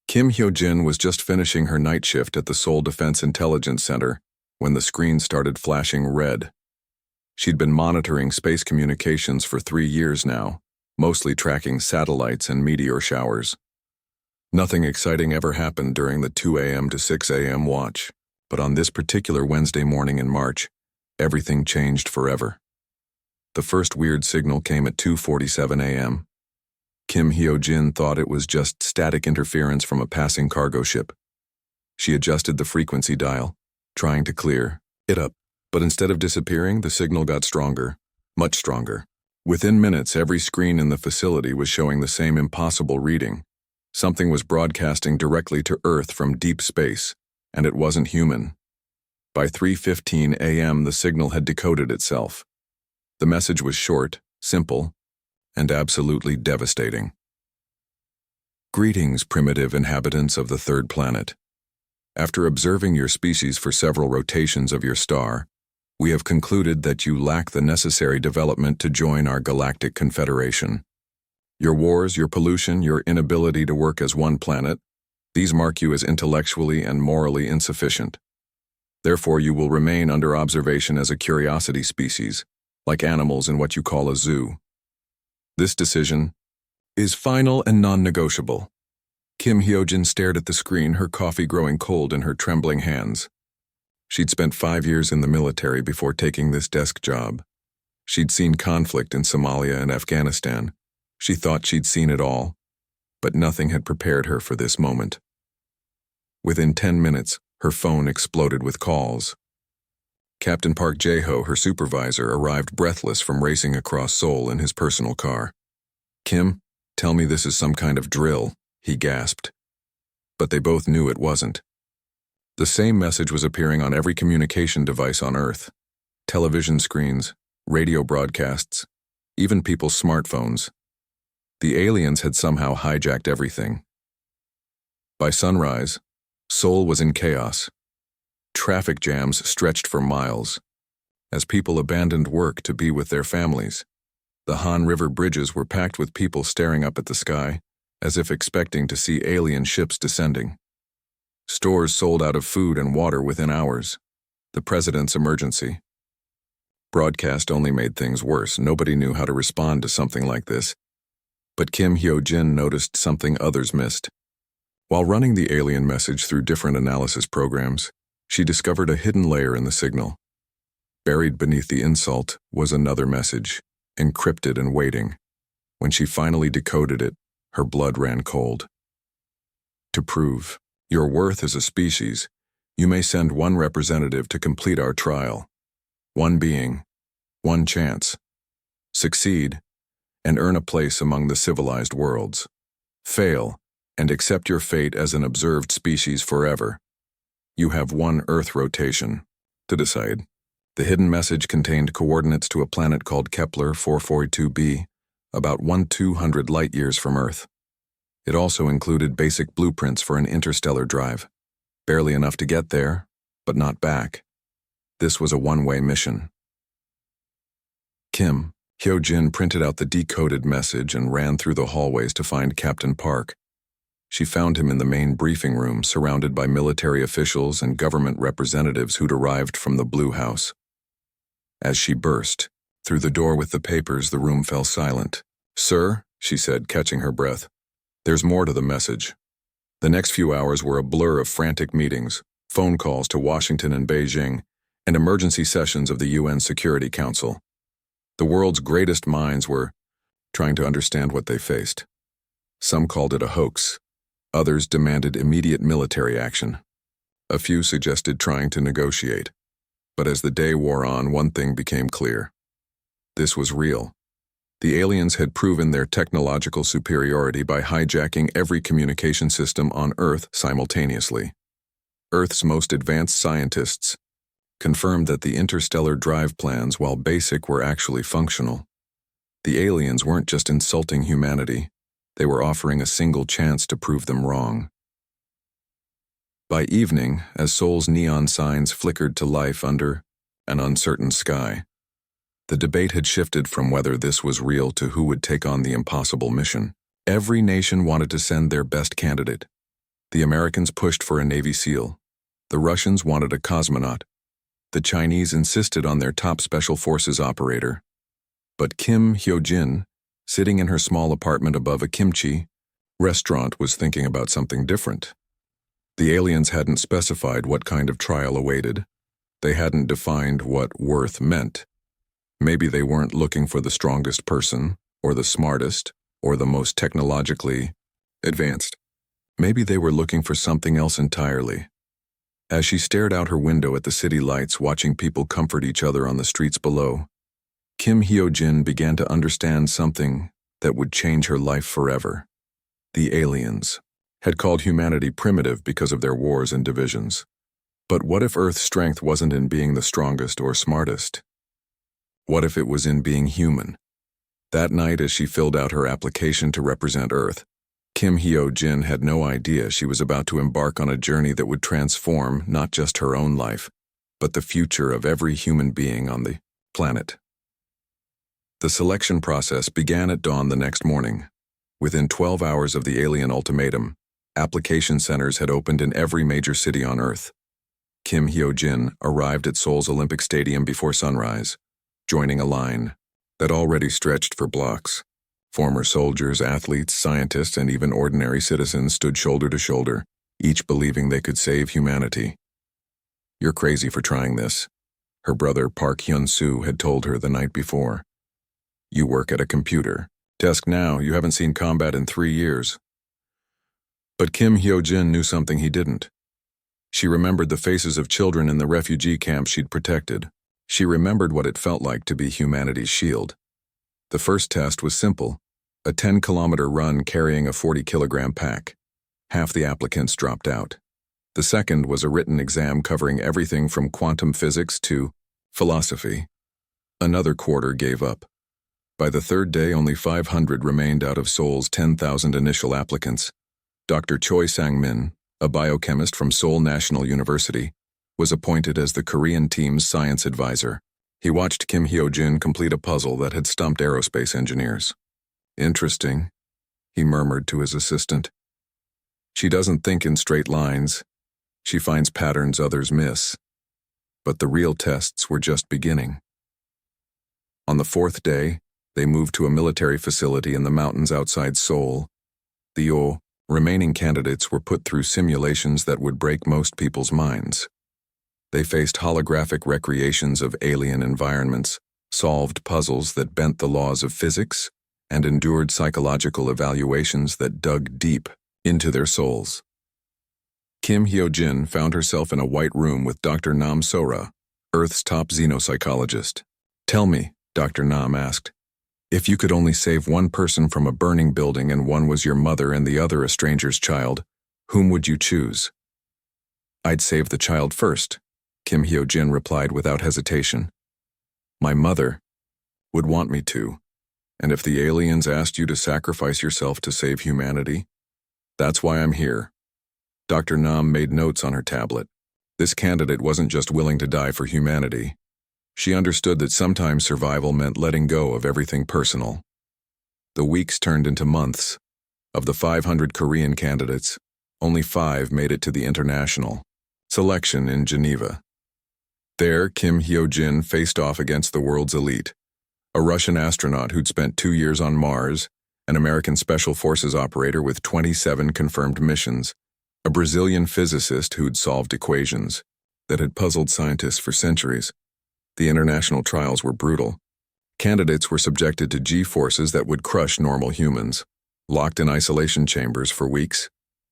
Kim Hyo-jin was just finishing her night shift at the Seoul Defense Intelligence Center when the screen started flashing red. She'd been monitoring space communications for 3 years now, mostly tracking satellites and meteor showers. Nothing exciting ever happened during the 2 a.m. to 6 a.m. watch, but on this particular Wednesday morning in March, everything changed forever. The first weird signal came at 2:47 a.m. Kim Hyo-jin thought it was just static interference from a passing cargo ship. She adjusted the frequency dial, trying to clear it up, but instead of disappearing, the signal got stronger, much stronger. Within minutes, every screen in the facility was showing the same impossible reading. Something was broadcasting directly to Earth from deep space, and it wasn't human. By 3:15 a.m., the signal had decoded itself. The message was short, simple, and absolutely devastating. Greetings, primitive inhabitants of the third planet. After observing your species for several rotations of your star, we have concluded that you lack the necessary development to join our galactic confederation. Your wars, your pollution, your inability to work as one planet, these mark you as intellectually and morally insufficient. Therefore, you will remain under observation as a curiosity species, like animals in what you call a zoo. This decision is final and non-negotiable. Kim Hyo-jin stared at the screen, her coffee growing cold in her trembling hands. She'd spent 5 years in the military before taking this desk job. She'd seen conflict in Somalia and Afghanistan. She thought she'd seen it all, but nothing had prepared her for this moment. Within 10 minutes, her phone exploded with calls. Captain Park Jae-ho, her supervisor, arrived breathless from racing across Seoul in his personal car. "Kim, tell me this is some kind of drill," he gasped. But they both knew it wasn't. The same message was appearing on every communication device on Earth. Television screens, radio broadcasts, even people's smartphones. The aliens had somehow hijacked everything. By sunrise, Seoul was in chaos. Traffic jams stretched for miles, as people abandoned work to be with their families. The Han River bridges were packed with people staring up at the sky, as if expecting to see alien ships descending. Stores sold out of food and water within hours. The president's emergency. Broadcast only made things worse. Nobody knew how to respond to something like this. But Kim Hyo-jin noticed something others missed. While running the alien message through different analysis programs, she discovered a hidden layer in the signal. Buried beneath the insult was another message, encrypted and waiting. When she finally decoded it, her blood ran cold. To prove your worth as a species, you may send one representative to complete our trial. One being, one chance. Succeed, and earn a place among the civilized worlds. Fail, and accept your fate as an observed species forever. You have one Earth rotation to decide. The hidden message contained coordinates to a planet called Kepler 442b, about 1/200 light-years from Earth. It also included basic blueprints for an interstellar drive. Barely enough to get there, but not back. This was a one-way mission. Kim Hyo-jin printed out the decoded message and ran through the hallways to find Captain Park. She found him in the main briefing room, surrounded by military officials and government representatives who'd arrived from the Blue House. As she burst through the door with the papers, the room fell silent. "Sir," she said, catching her breath, "there's more to the message." The next few hours were a blur of frantic meetings, phone calls to Washington and Beijing, and emergency sessions of the UN Security Council. The world's greatest minds were trying to understand what they faced. Some called it a hoax. Others demanded immediate military action. A few suggested trying to negotiate. But as the day wore on, one thing became clear. This was real. The aliens had proven their technological superiority by hijacking every communication system on Earth simultaneously. Earth's most advanced scientists confirmed that the interstellar drive plans, while basic, were actually functional. The aliens weren't just insulting humanity. They were offering a single chance to prove them wrong. By evening, as Seoul's neon signs flickered to life under an uncertain sky, the debate had shifted from whether this was real to who would take on the impossible mission. Every nation wanted to send their best candidate. The Americans pushed for a Navy SEAL. The Russians wanted a cosmonaut. The Chinese insisted on their top special forces operator. But Kim Hyo-jin, sitting in her small apartment above a kimchi restaurant, was thinking about something different. The aliens hadn't specified what kind of trial awaited. They hadn't defined what worth meant. Maybe they weren't looking for the strongest person, or the smartest, or the most technologically advanced. Maybe they were looking for something else entirely. As she stared out her window at the city lights, watching people comfort each other on the streets below, Kim Hyo-jin began to understand something that would change her life forever. The aliens had called humanity primitive because of their wars and divisions. But what if Earth's strength wasn't in being the strongest or smartest? What if it was in being human? That night, as she filled out her application to represent Earth, Kim Hyo-jin had no idea she was about to embark on a journey that would transform not just her own life, but the future of every human being on the planet. The selection process began at dawn the next morning. Within 12 hours of the alien ultimatum, application centers had opened in every major city on Earth. Kim Hyo-jin arrived at Seoul's Olympic Stadium before sunrise, joining a line that already stretched for blocks. Former soldiers, athletes, scientists, and even ordinary citizens stood shoulder to shoulder, each believing they could save humanity. "You're crazy for trying this," her brother Park Hyun-soo had told her the night before. "You work at a computer desk now. You haven't seen combat in 3 years." But Kim Hyo-jin knew something he didn't. She remembered the faces of children in the refugee camps she'd protected. She remembered what it felt like to be humanity's shield. The first test was simple, a 10-kilometer run carrying a 40-kilogram pack. Half the applicants dropped out. The second was a written exam covering everything from quantum physics to philosophy. Another quarter gave up. By the third day, only 500 remained out of Seoul's 10,000 initial applicants. Dr. Choi Sang-min, a biochemist from Seoul National University, was appointed as the Korean team's science advisor. He watched Kim Hyo-jin complete a puzzle that had stumped aerospace engineers. "Interesting," he murmured to his assistant. "She doesn't think in straight lines. She finds patterns others miss." But the real tests were just beginning. On the fourth day, they moved to a military facility in the mountains outside Seoul. The remaining candidates were put through simulations that would break most people's minds. They faced holographic recreations of alien environments, solved puzzles that bent the laws of physics, and endured psychological evaluations that dug deep into their souls. Kim Hyo-jin found herself in a white room with Dr. Nam Sora, Earth's top xenopsychologist. "Tell me," Dr. Nam asked, "if you could only save one person from a burning building and one was your mother and the other a stranger's child, whom would you choose?" "I'd save the child first," Kim Hyo-jin replied without hesitation. "My mother would want me to, and if the aliens asked you to sacrifice yourself to save humanity, that's why I'm here." Dr. Nam made notes on her tablet. This candidate wasn't just willing to die for humanity. She understood that sometimes survival meant letting go of everything personal. The weeks turned into months. Of the 500 Korean candidates, only 5 made it to the international selection in Geneva. There, Kim Hyo-jin faced off against the world's elite, a Russian astronaut who'd spent 2 years on Mars, an American Special Forces operator with 27 confirmed missions, a Brazilian physicist who'd solved equations that had puzzled scientists for centuries. The international trials were brutal. Candidates were subjected to G-forces that would crush normal humans, locked in isolation chambers for weeks,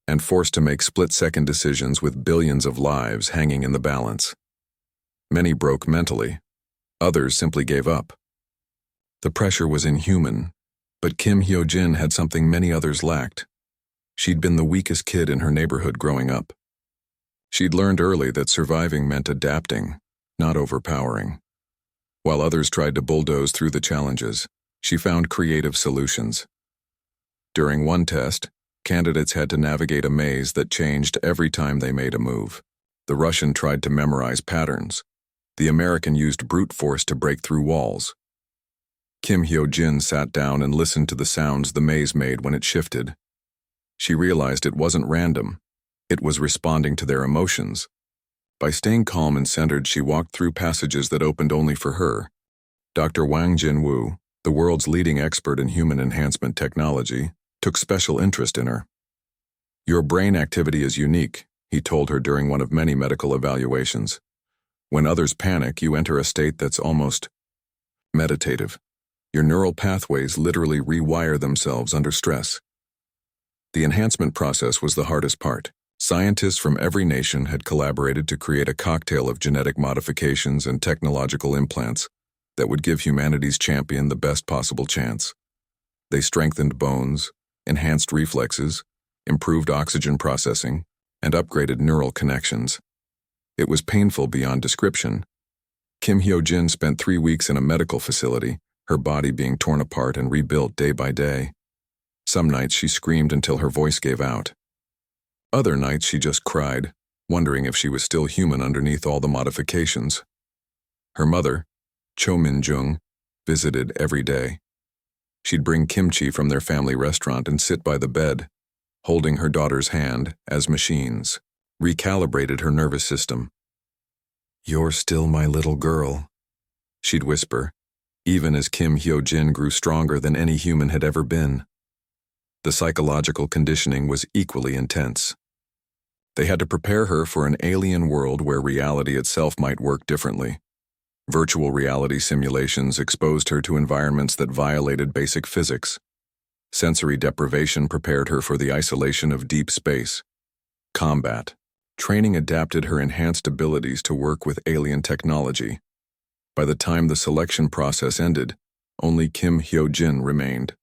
and forced to make split-second decisions with billions of lives hanging in the balance. Many broke mentally. Others simply gave up. The pressure was inhuman, but Kim Hyo-jin had something many others lacked. She'd been the weakest kid in her neighborhood growing up. She'd learned early that surviving meant adapting, not overpowering. While others tried to bulldoze through the challenges, she found creative solutions. During one test, candidates had to navigate a maze that changed every time they made a move. The Russian tried to memorize patterns. The American used brute force to break through walls. Kim Hyo-jin sat down and listened to the sounds the maze made when it shifted. She realized it wasn't random. It was responding to their emotions. By staying calm and centered, she walked through passages that opened only for her. Dr. Wang Jinwu, the world's leading expert in human enhancement technology, took special interest in her. "Your brain activity is unique," he told her during one of many medical evaluations. "When others panic, you enter a state that's almost meditative. Your neural pathways literally rewire themselves under stress." The enhancement process was the hardest part. Scientists from every nation had collaborated to create a cocktail of genetic modifications and technological implants that would give humanity's champion the best possible chance. They strengthened bones, enhanced reflexes, improved oxygen processing, and upgraded neural connections. It was painful beyond description. Kim Hyo-jin spent 3 weeks in a medical facility, her body being torn apart and rebuilt day by day. Some nights she screamed until her voice gave out. Other nights she just cried, wondering if she was still human underneath all the modifications. Her mother, Cho Min-jung, visited every day. She'd bring kimchi from their family restaurant and sit by the bed, holding her daughter's hand as machines recalibrated her nervous system. "You're still my little girl," she'd whisper, even as Kim Hyo-jin grew stronger than any human had ever been. The psychological conditioning was equally intense. They had to prepare her for an alien world where reality itself might work differently. Virtual reality simulations exposed her to environments that violated basic physics. Sensory deprivation prepared her for the isolation of deep space. Combat training adapted her enhanced abilities to work with alien technology. By the time the selection process ended, only Kim Hyo-jin remained.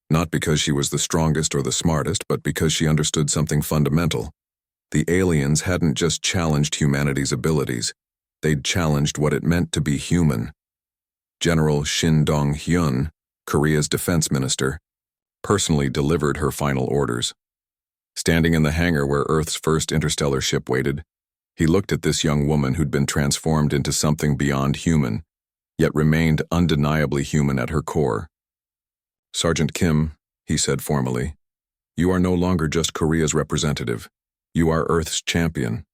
Not because she was the strongest or the smartest, but because she understood something fundamental. The aliens hadn't just challenged humanity's abilities, they'd challenged what it meant to be human. General Shin Dong-hyun, Korea's defense minister, personally delivered her final orders. Standing in the hangar where Earth's first interstellar ship waited, he looked at this young woman who'd been transformed into something beyond human, yet remained undeniably human at her core. "Sergeant Kim," he said formally, "you are no longer just Korea's representative. You are Earth's champion.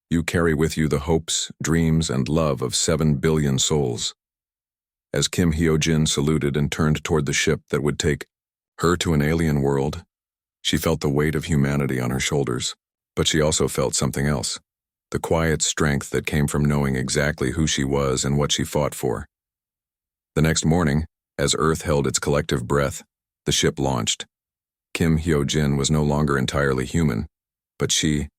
You carry with you the hopes, dreams, and love of 7 billion souls." As Kim Hyo-jin saluted and turned toward the ship that would take her to an alien world, she felt the weight of humanity on her shoulders. But she also felt something else, the quiet strength that came from knowing exactly who she was and what she fought for. The next morning, as Earth held its collective breath, the ship launched. Kim Hyo-jin was no longer entirely human, but she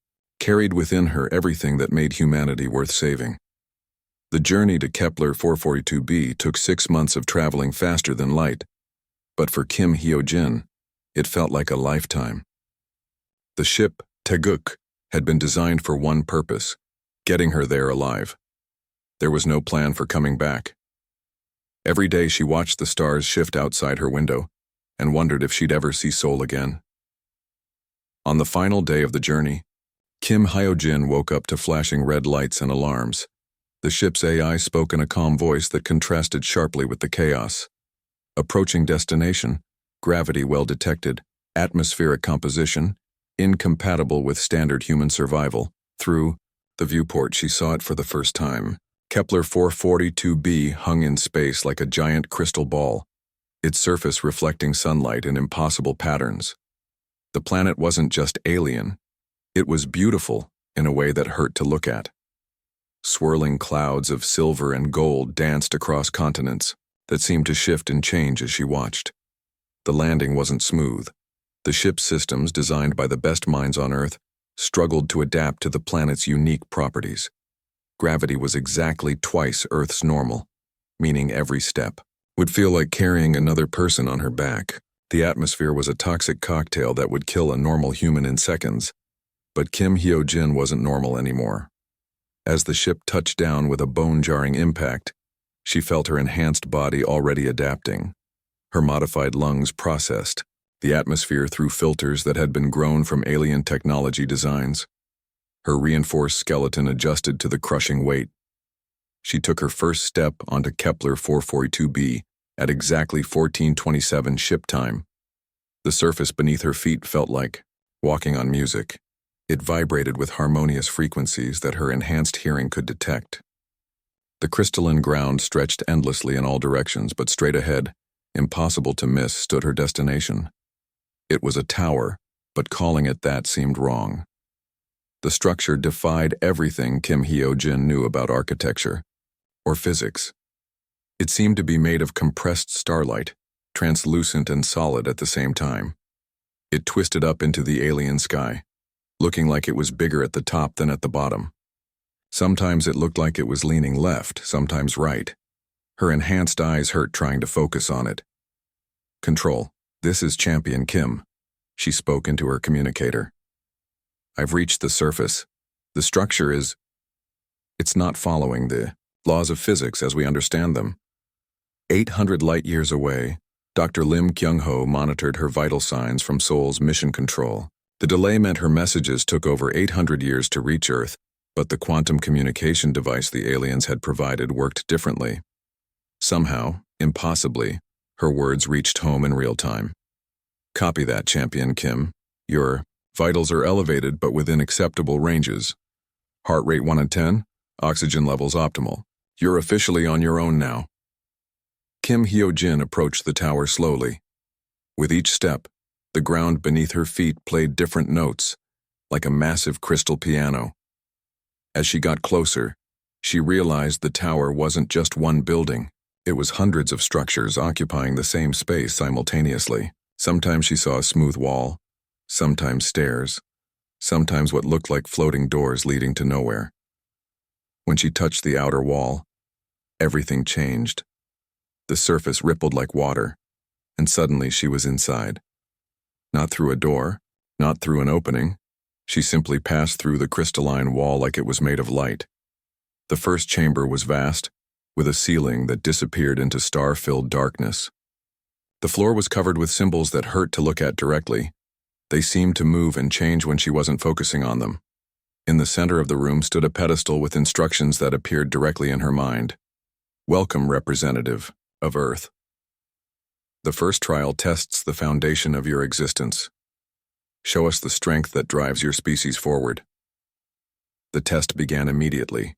carried within her everything that made humanity worth saving. The journey to Kepler 442b took 6 months of traveling faster than light, but for Kim Hyo-jin, it felt like a lifetime. The ship, Taeguk, had been designed for one purpose, getting her there alive. There was no plan for coming back. Every day she watched the stars shift outside her window and wondered if she'd ever see Seoul again. On the final day of the journey, Kim Hyo-jin woke up to flashing red lights and alarms. The ship's AI spoke in a calm voice that contrasted sharply with the chaos. Approaching destination, gravity well detected, atmospheric composition, incompatible with standard human survival. Through the viewport, she saw it for the first time. Kepler 442b hung in space like a giant crystal ball, its surface reflecting sunlight in impossible patterns. The planet wasn't just alien, it was beautiful in a way that hurt to look at. Swirling clouds of silver and gold danced across continents that seemed to shift and change as she watched. The landing wasn't smooth. The ship's systems, designed by the best minds on Earth, struggled to adapt to the planet's unique properties. Gravity was exactly twice Earth's normal, meaning every step would feel like carrying another person on her back. The atmosphere was a toxic cocktail that would kill a normal human in seconds. But Kim Hyo-jin wasn't normal anymore. As the ship touched down with a bone-jarring impact, she felt her enhanced body already adapting. Her modified lungs processed the atmosphere through filters that had been grown from alien technology designs. Her reinforced skeleton adjusted to the crushing weight. She took her first step onto Kepler 442b at exactly 14:27 ship time. The surface beneath her feet felt like walking on music. It vibrated with harmonious frequencies that her enhanced hearing could detect. The crystalline ground stretched endlessly in all directions, but straight ahead, impossible to miss, stood her destination. It was a tower, but calling it that seemed wrong. The structure defied everything Kim Hyo-jin knew about architecture or physics. It seemed to be made of compressed starlight, translucent and solid at the same time. It twisted up into the alien sky, looking like it was bigger at the top than at the bottom. Sometimes it looked like it was leaning left, sometimes right. Her enhanced eyes hurt trying to focus on it. "Control, this is Champion Kim," she spoke into her communicator. "I've reached the surface. The structure it's not following the laws of physics as we understand them." 800 light-years away, Dr. Lim Kyung-ho monitored her vital signs from Seoul's mission control. The delay meant her messages took over 800 years to reach Earth, but the quantum communication device the aliens had provided worked differently. Somehow, impossibly, her words reached home in real time. "Copy that, Champion Kim. Your vitals are elevated but within acceptable ranges. Heart rate 1 in 10, oxygen levels optimal. You're officially on your own now." Kim Hyo-jin approached the tower slowly. With each step, the ground beneath her feet played different notes, like a massive crystal piano. As she got closer, she realized the tower wasn't just one building. It was hundreds of structures occupying the same space simultaneously. Sometimes she saw a smooth wall, sometimes stairs, sometimes what looked like floating doors leading to nowhere. When she touched the outer wall, everything changed. The surface rippled like water, and suddenly she was inside. Not through a door, not through an opening. She simply passed through the crystalline wall like it was made of light. The first chamber was vast, with a ceiling that disappeared into star-filled darkness. The floor was covered with symbols that hurt to look at directly. They seemed to move and change when she wasn't focusing on them. In the center of the room stood a pedestal with instructions that appeared directly in her mind. "Welcome, representative of Earth. The first trial tests the foundation of your existence. Show us the strength that drives your species forward." The test began immediately.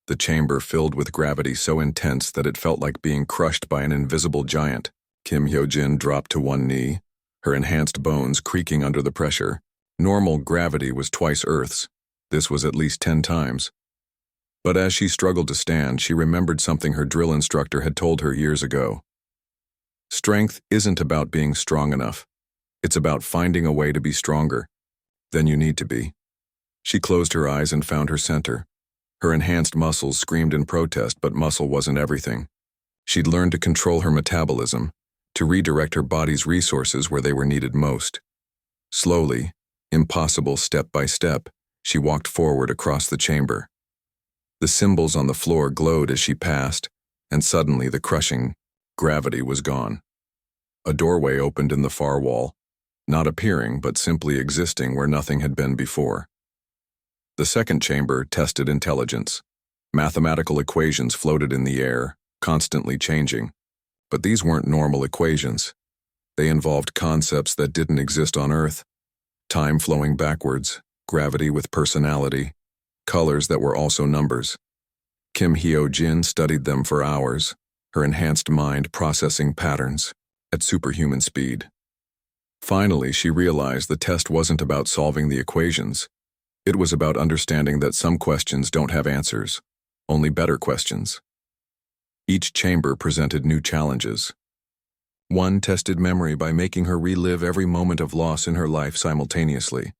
The chamber filled with gravity so intense that it felt like being crushed by an invisible giant. Kim Hyo-jin dropped to one knee, her enhanced bones creaking under the pressure. Normal gravity was twice Earth's. This was at least 10 times. But as she struggled to stand, she remembered something her drill instructor had told her years ago. Strength isn't about being strong enough. It's about finding a way to be stronger than you need to be. She closed her eyes and found her center. Her enhanced muscles screamed in protest, but muscle wasn't everything. She'd learned to control her metabolism, to redirect her body's resources where they were needed most. Slowly, impossible step by step, she walked forward across the chamber. The symbols on the floor glowed as she passed, and suddenly the crushing gravity was gone. A doorway opened in the far wall, not appearing but simply existing where nothing had been before. The second chamber tested intelligence. Mathematical equations floated in the air, constantly changing. But these weren't normal equations. They involved concepts that didn't exist on Earth. Time flowing backwards, gravity with personality, colors that were also numbers. Kim Hyo-jin studied them for hours, her enhanced mind processing patterns at superhuman speed. Finally, she realized the test wasn't about solving the equations. It was about understanding that some questions don't have answers, only better questions. Each chamber presented new challenges. One tested memory by making her relive every moment of loss in her life simultaneously.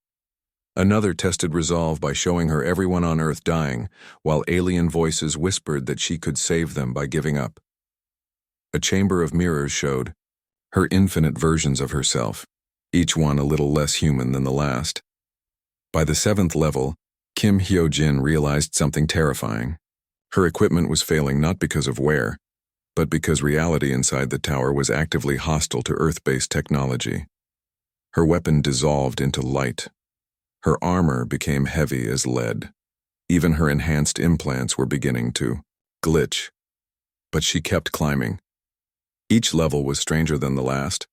Another tested resolve by showing her everyone on Earth dying, while alien voices whispered that she could save them by giving up. A chamber of mirrors showed her infinite versions of herself, each one a little less human than the last. By the 7th level, Kim Hyo-jin realized something terrifying. Her equipment was failing not because of wear, but because reality inside the tower was actively hostile to Earth-based technology. Her weapon dissolved into light. Her armor became heavy as lead. Even her enhanced implants were beginning to glitch. But she kept climbing. Each level was stranger than the last.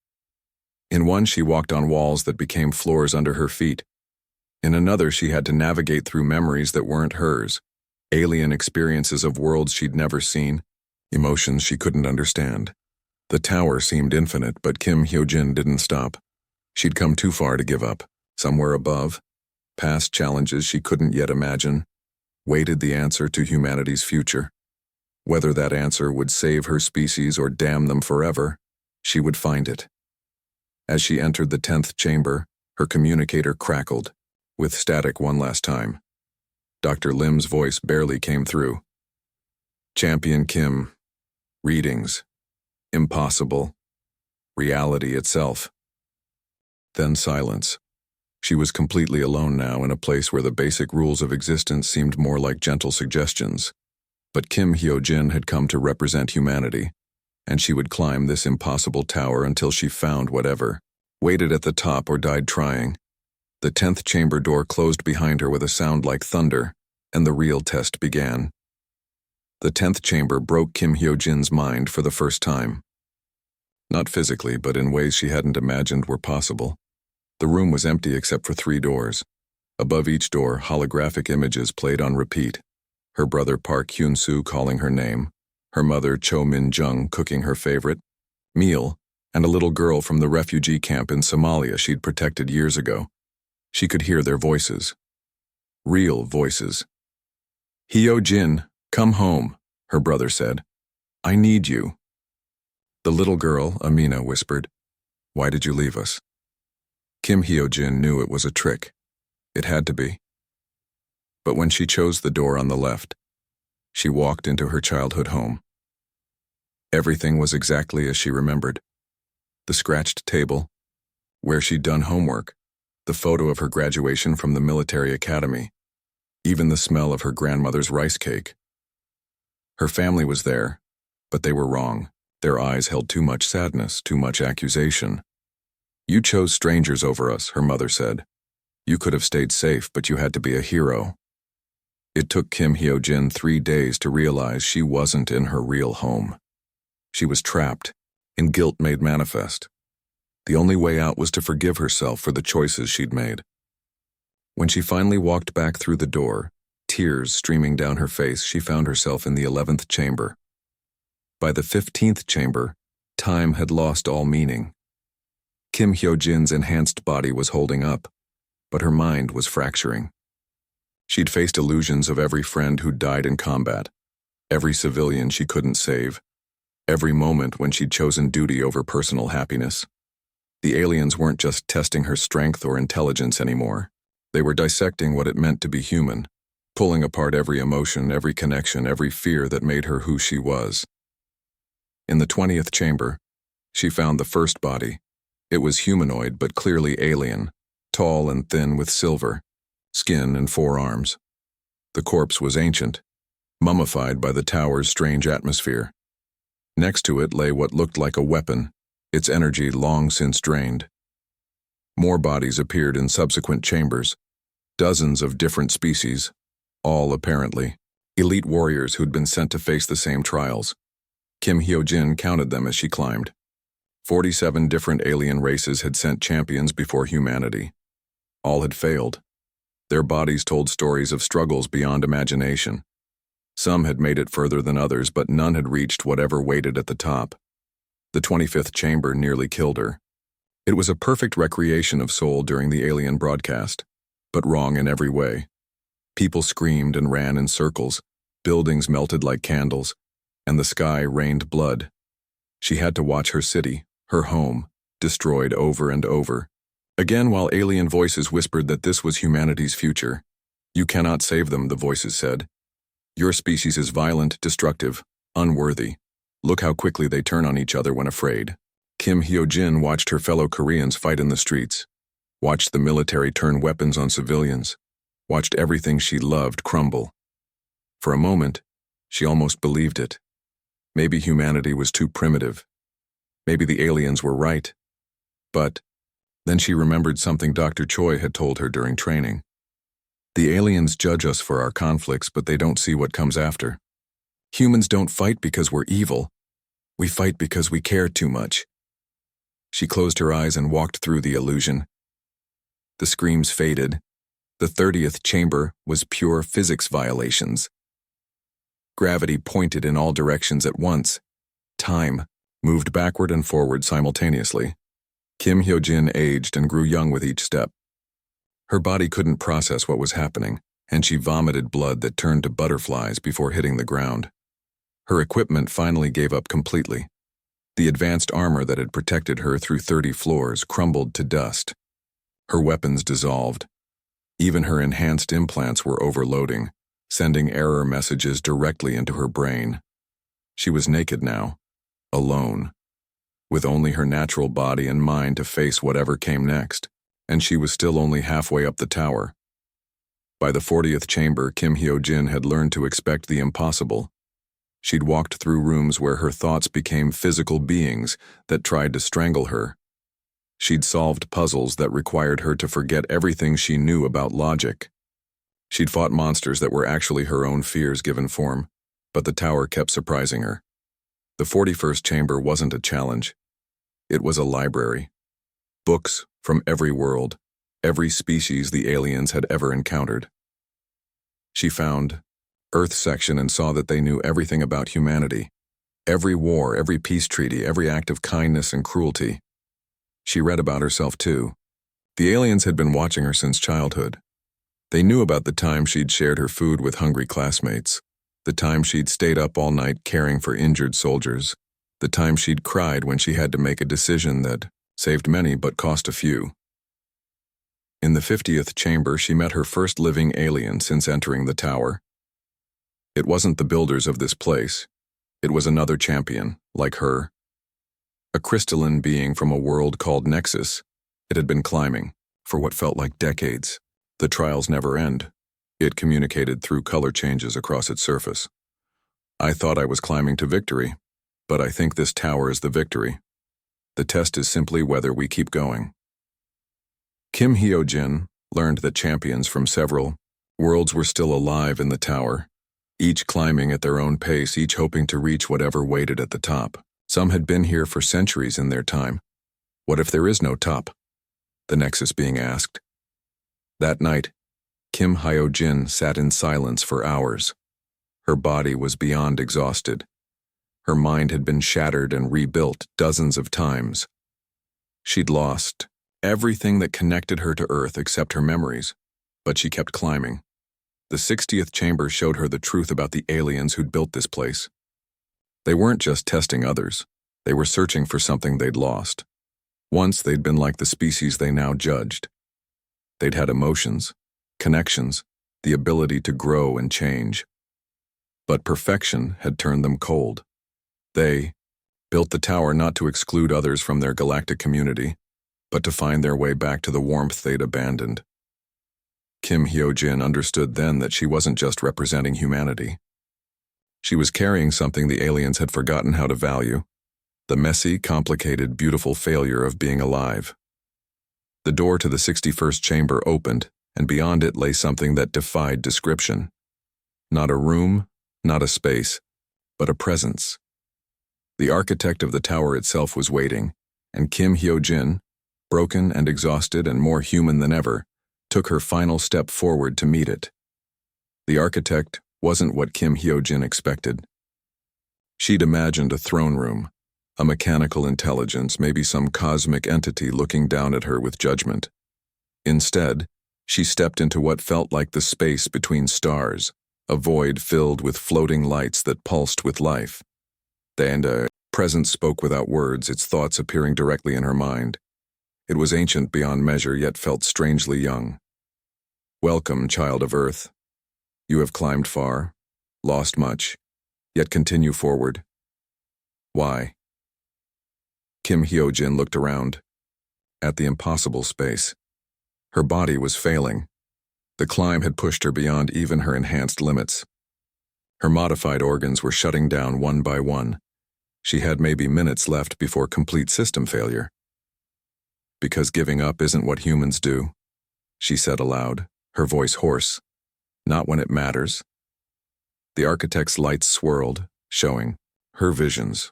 In one, she walked on walls that became floors under her feet. In another, she had to navigate through memories that weren't hers, alien experiences of worlds she'd never seen, emotions she couldn't understand. The tower seemed infinite, but Kim Hyo-jin didn't stop. She'd come too far to give up. Somewhere above, past challenges she couldn't yet imagine, waited the answer to humanity's future. Whether that answer would save her species or damn them forever, she would find it. As she entered the 10th chamber, her communicator crackled, with static one last time. Dr. Lim's voice barely came through. Champion Kim. Readings. Impossible. Reality itself. Then silence. She was completely alone now in a place where the basic rules of existence seemed more like gentle suggestions. But Kim Hyo-jin had come to represent humanity, and she would climb this impossible tower until she found whatever, waited at the top or died trying. The 10th chamber door closed behind her with a sound like thunder, and the real test began. The 10th chamber broke Kim Hyo-jin's mind for the first time. Not physically, but in ways she hadn't imagined were possible. The room was empty except for 3 doors. Above each door, holographic images played on repeat. Her brother Park Hyun-soo calling her name, her mother Cho Min-jung cooking her favorite meal, and a little girl from the refugee camp in Somalia she'd protected years ago. She could hear their voices. Real voices. Hyo-jin, come home, her brother said. I need you. The little girl, Amina, whispered, Why did you leave us? Kim Hyo-jin knew it was a trick. It had to be. But when she chose the door on the left, she walked into her childhood home. Everything was exactly as she remembered. The scratched table, where she'd done homework, the photo of her graduation from the military academy, even the smell of her grandmother's rice cake. Her family was there, but they were wrong. Their eyes held too much sadness, too much accusation. You chose strangers over us, her mother said. You could have stayed safe, but you had to be a hero. It took Kim Hyo-jin 3 days to realize she wasn't in her real home. She was trapped, in guilt made manifest. The only way out was to forgive herself for the choices she'd made. When she finally walked back through the door, tears streaming down her face, she found herself in the 11th chamber. By the 15th chamber, time had lost all meaning. Kim Hyo-jin's enhanced body was holding up, but her mind was fracturing. She'd faced illusions of every friend who'd died in combat, every civilian she couldn't save, every moment when she'd chosen duty over personal happiness. The aliens weren't just testing her strength or intelligence anymore. They were dissecting what it meant to be human, pulling apart every emotion, every connection, every fear that made her who she was. In the 20th chamber, she found the first body. It was humanoid but clearly alien, tall and thin with silver skin and 4 arms. The corpse was ancient, mummified by the tower's strange atmosphere. Next to it lay what looked like a weapon, its energy long since drained. More bodies appeared in subsequent chambers, dozens of different species, all apparently elite warriors who'd been sent to face the same trials. Kim Hyo-jin counted them as she climbed. 47 different alien races had sent champions before humanity. All had failed. Their bodies told stories of struggles beyond imagination. Some had made it further than others, but none had reached whatever waited at the top. The 25th chamber nearly killed her. It was a perfect recreation of soul during the alien broadcast, but wrong in every way. People screamed and ran in circles, buildings melted like candles, and the sky rained blood. She had to watch her city, her home, destroyed over and over. Again, while alien voices whispered that this was humanity's future. You cannot save them, the voices said. Your species is violent, destructive, unworthy. Look how quickly they turn on each other when afraid. Kim Hyo-jin watched her fellow Koreans fight in the streets, watched the military turn weapons on civilians, watched everything she loved crumble. For a moment, she almost believed it. Maybe humanity was too primitive. Maybe the aliens were right. But then she remembered something Dr. Choi had told her during training. The aliens judge us for our conflicts, but they don't see what comes after. Humans don't fight because we're evil. We fight because we care too much. She closed her eyes and walked through the illusion. The screams faded. The 30th chamber was pure physics violations. Gravity pointed in all directions at once. Time moved backward and forward simultaneously. Kim Hyo-jin aged and grew young with each step. Her body couldn't process what was happening, and she vomited blood that turned to butterflies before hitting the ground. Her equipment finally gave up completely. The advanced armor that had protected her through 30 floors crumbled to dust. Her weapons dissolved. Even her enhanced implants were overloading, sending error messages directly into her brain. She was naked now, alone, with only her natural body and mind to face whatever came next, and she was still only halfway up the tower. By the 40th chamber, Kim Hyo-jin had learned to expect the impossible. She'd walked through rooms where her thoughts became physical beings that tried to strangle her. She'd solved puzzles that required her to forget everything she knew about logic. She'd fought monsters that were actually her own fears given form, but the tower kept surprising her. The 41st chamber wasn't a challenge. It was a library. Books from every world, every species the aliens had ever encountered. She found Earth section and saw that they knew everything about humanity. Every war, every peace treaty, every act of kindness and cruelty. She read about herself too. The aliens had been watching her since childhood. They knew about the time she'd shared her food with hungry classmates, the time she'd stayed up all night caring for injured soldiers, the time she'd cried when she had to make a decision that saved many but cost a few. In the 50th chamber, she met her first living alien since entering the tower. It wasn't the builders of this place. It was another champion, like her. A crystalline being from a world called Nexus. It had been climbing, for what felt like decades. The trials never end. It communicated through color changes across its surface. I thought I was climbing to victory, but I think this tower is the victory. The test is simply whether we keep going. Kim Hyo-jin learned that champions from several worlds were still alive in the tower, each climbing at their own pace, each hoping to reach whatever waited at the top. Some had been here for centuries in their time. What if there is no top? The Nexus being asked. That night, Kim Hyo-jin sat in silence for hours. Her body was beyond exhausted. Her mind had been shattered and rebuilt dozens of times. She'd lost everything that connected her to Earth except her memories, but she kept climbing. The 60th chamber showed her the truth about the aliens who'd built this place. They weren't just testing others. They were searching for something they'd lost. Once they'd been like the species they now judged. They'd had emotions, connections, the ability to grow and change. But perfection had turned them cold. They built the tower not to exclude others from their galactic community, but to find their way back to the warmth they'd abandoned. Kim Hyo-jin understood then that she wasn't just representing humanity. She was carrying something the aliens had forgotten how to value, the messy, complicated, beautiful failure of being alive. The door to the 61st chamber opened, and beyond it lay something that defied description. Not a room, not a space, but a presence. The architect of the tower itself was waiting, and Kim Hyo-jin, broken and exhausted and more human than ever, took her final step forward to meet it. The architect wasn't what Kim Hyo-jin expected. She'd imagined a throne room, a mechanical intelligence, maybe some cosmic entity looking down at her with judgment. Instead, she stepped into what felt like the space between stars, a void filled with floating lights that pulsed with life. The presence spoke without words, its thoughts appearing directly in her mind. It was ancient beyond measure, yet felt strangely young. Welcome, child of Earth. You have climbed far, lost much, yet continue forward. Why? Kim Hyo-jin looked around, at the impossible space. Her body was failing. The climb had pushed her beyond even her enhanced limits. Her modified organs were shutting down one by one. She had maybe minutes left before complete system failure. Because giving up isn't what humans do, she said aloud, her voice hoarse. Not when it matters. The architect's lights swirled, showing her visions.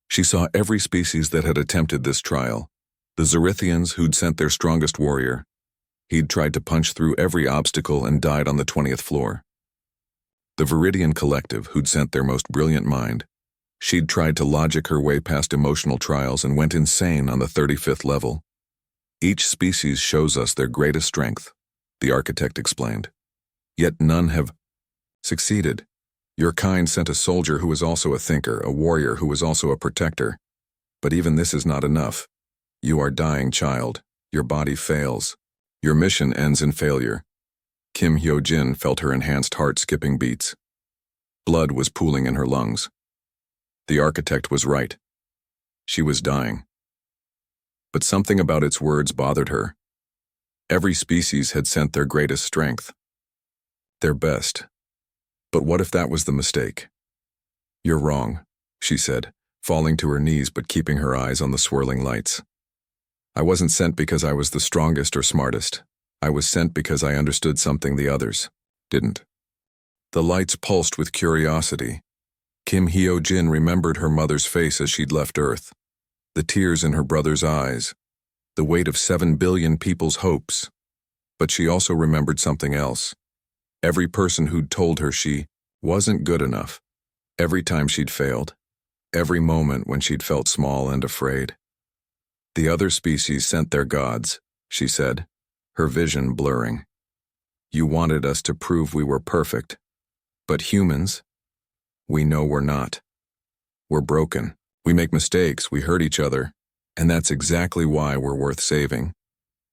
She saw every species that had attempted this trial. The Zerithians who'd sent their strongest warrior, He'd tried to punch through every obstacle and died on the 20th floor. The Viridian Collective, who'd sent their most brilliant mind, she'd tried to logic her way past emotional trials and went insane on the 35th level. Each species shows us their greatest strength, the architect explained. Yet none have succeeded. Your kind sent a soldier who was also a thinker, a warrior who was also a protector. But even this is not enough. You are dying, child. Your body fails. Your mission ends in failure. Kim Hyo-jin felt her enhanced heart skipping beats. Blood was pooling in her lungs. The architect was right. She was dying. But something about its words bothered her. Every species had sent their greatest strength. Their best. But what if that was the mistake? You're wrong, she said, falling to her knees but keeping her eyes on the swirling lights. I wasn't sent because I was the strongest or smartest. I was sent because I understood something the others didn't. The lights pulsed with curiosity. Kim Hyo-jin remembered her mother's face as she'd left Earth, the tears in her brother's eyes, the weight of 7 billion people's hopes. But she also remembered something else. Every person who'd told her she wasn't good enough, every time she'd failed, every moment when she'd felt small and afraid. The other species sent their gods, she said, her vision blurring. You wanted us to prove we were perfect. But humans, we know we're not. We're broken. We make mistakes, we hurt each other, and that's exactly why we're worth saving.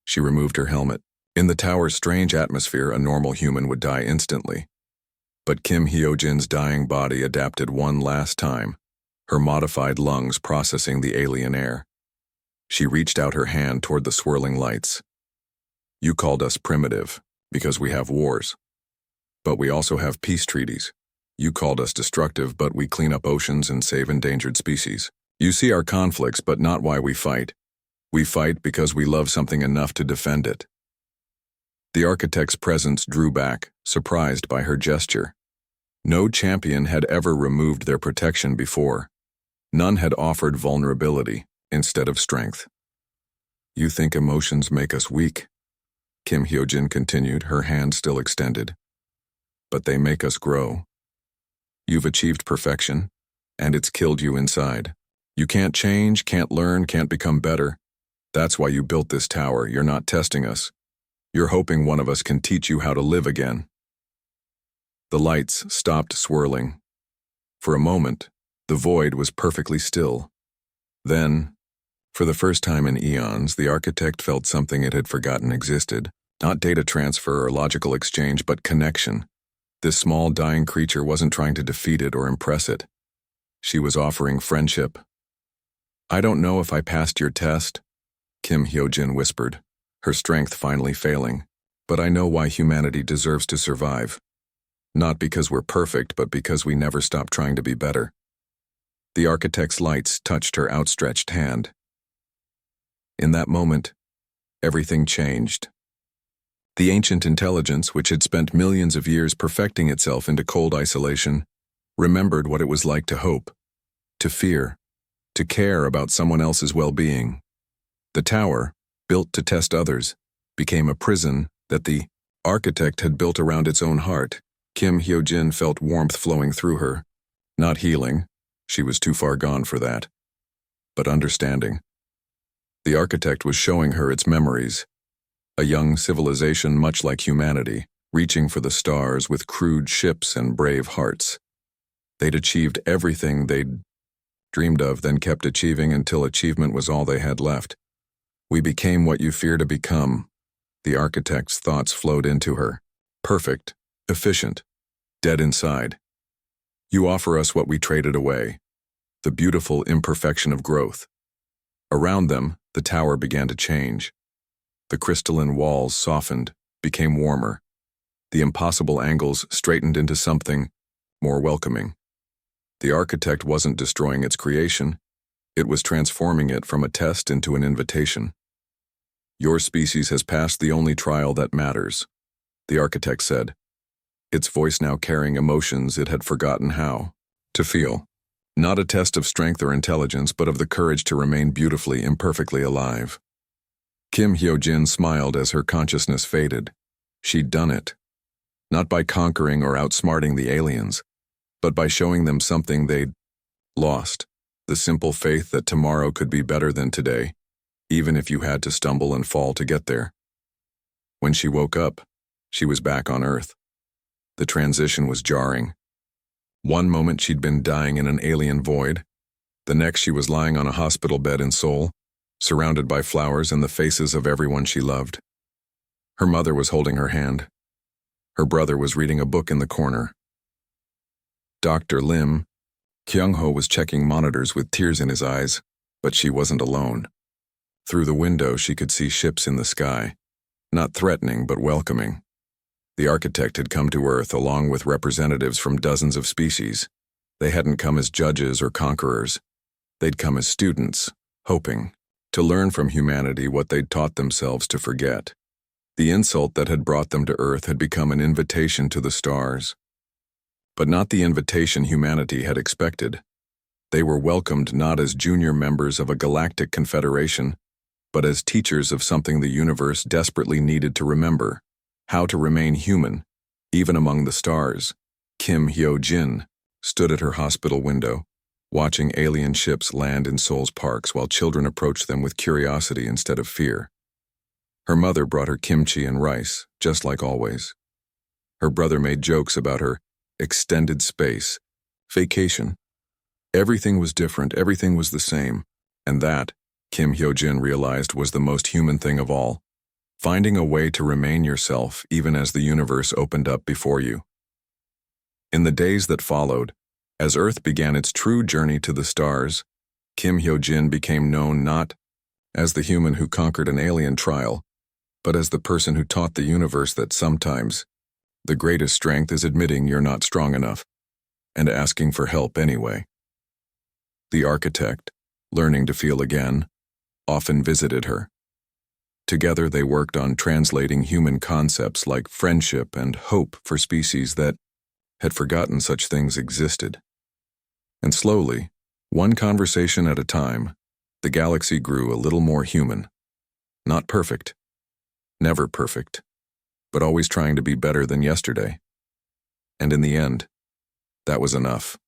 She removed her helmet. In the tower's strange atmosphere, a normal human would die instantly. But Kim Hyo-jin's dying body adapted one last time, her modified lungs processing the alien air. She reached out her hand toward the swirling lights. You called us primitive, because we have wars. But we also have peace treaties. You called us destructive, but we clean up oceans and save endangered species. You see our conflicts, but not why we fight. We fight because we love something enough to defend it. The architect's presence drew back, surprised by her gesture. No champion had ever removed their protection before. None had offered vulnerability instead of strength. You think emotions make us weak? Kim Hyo-jin continued, her hand still extended. But they make us grow. You've achieved perfection, and it's killed you inside. You can't change, can't learn, can't become better. That's why you built this tower. You're not testing us. You're hoping one of us can teach you how to live again. The lights stopped swirling. For a moment, the void was perfectly still. Then, for the first time in eons, the architect felt something it had forgotten existed. Not data transfer or logical exchange, but connection. This small dying creature wasn't trying to defeat it or impress it. She was offering friendship. I don't know if I passed your test, Kim Hyo-jin whispered, her strength finally failing, but I know why humanity deserves to survive. Not because we're perfect, but because we never stop trying to be better. The architect's lights touched her outstretched hand. In that moment, everything changed. The ancient intelligence, which had spent millions of years perfecting itself into cold isolation, remembered what it was like to hope, to fear, to care about someone else's well-being. The tower, built to test others, became a prison that the architect had built around its own heart. Kim Hyo-jin felt warmth flowing through her. Not healing, she was too far gone for that, but understanding. The architect was showing her its memories, a young civilization much like humanity, reaching for the stars with crude ships and brave hearts. They'd achieved everything they'd dreamed of, then kept achieving until achievement was all they had left. We became what you fear to become. The architect's thoughts flowed into her. Perfect, efficient, dead inside. You offer us what we traded away, the beautiful imperfection of growth. Around them, the tower began to change. The crystalline walls softened, became warmer. The impossible angles straightened into something more welcoming. The architect wasn't destroying its creation. It was transforming it from a test into an invitation. Your species has passed the only trial that matters, the architect said, its voice now carrying emotions it had forgotten how to feel. Not a test of strength or intelligence, but of the courage to remain beautifully, imperfectly alive. Kim Hyo-jin smiled as her consciousness faded. She'd done it. Not by conquering or outsmarting the aliens, but by showing them something they'd lost, the simple faith that tomorrow could be better than today, even if you had to stumble and fall to get there. When she woke up, she was back on Earth. The transition was jarring. One moment she'd been dying in an alien void. The next she was lying on a hospital bed in Seoul, surrounded by flowers and the faces of everyone she loved. Her mother was holding her hand. Her brother was reading a book in the corner. Dr. Lim, Kyung-ho was checking monitors with tears in his eyes, but she wasn't alone. Through the window she could see ships in the sky, not threatening but welcoming. The architect had come to Earth along with representatives from dozens of species. They hadn't come as judges or conquerors. They'd come as students, hoping to learn from humanity what they'd taught themselves to forget. The insult that had brought them to Earth had become an invitation to the stars. But not the invitation humanity had expected. They were welcomed not as junior members of a galactic confederation, but as teachers of something the universe desperately needed to remember: how to remain human, even among the stars. Kim Hyo-jin stood at her hospital window, watching alien ships land in Seoul's parks while children approached them with curiosity instead of fear. Her mother brought her kimchi and rice, just like always. Her brother made jokes about her extended space vacation. Everything was different, everything was the same, and that, Kim Hyo-jin realized, was the most human thing of all: finding a way to remain yourself even as the universe opened up before you. In the days that followed, as Earth began its true journey to the stars, Kim Hyo-jin became known not as the human who conquered an alien trial, but as the person who taught the universe that sometimes the greatest strength is admitting you're not strong enough and asking for help anyway. The architect, learning to feel again, often visited her. Together they worked on translating human concepts like friendship and hope for species that had forgotten such things existed. And slowly, one conversation at a time, the galaxy grew a little more human. Not perfect. Never perfect. But always trying to be better than yesterday. And in the end, that was enough.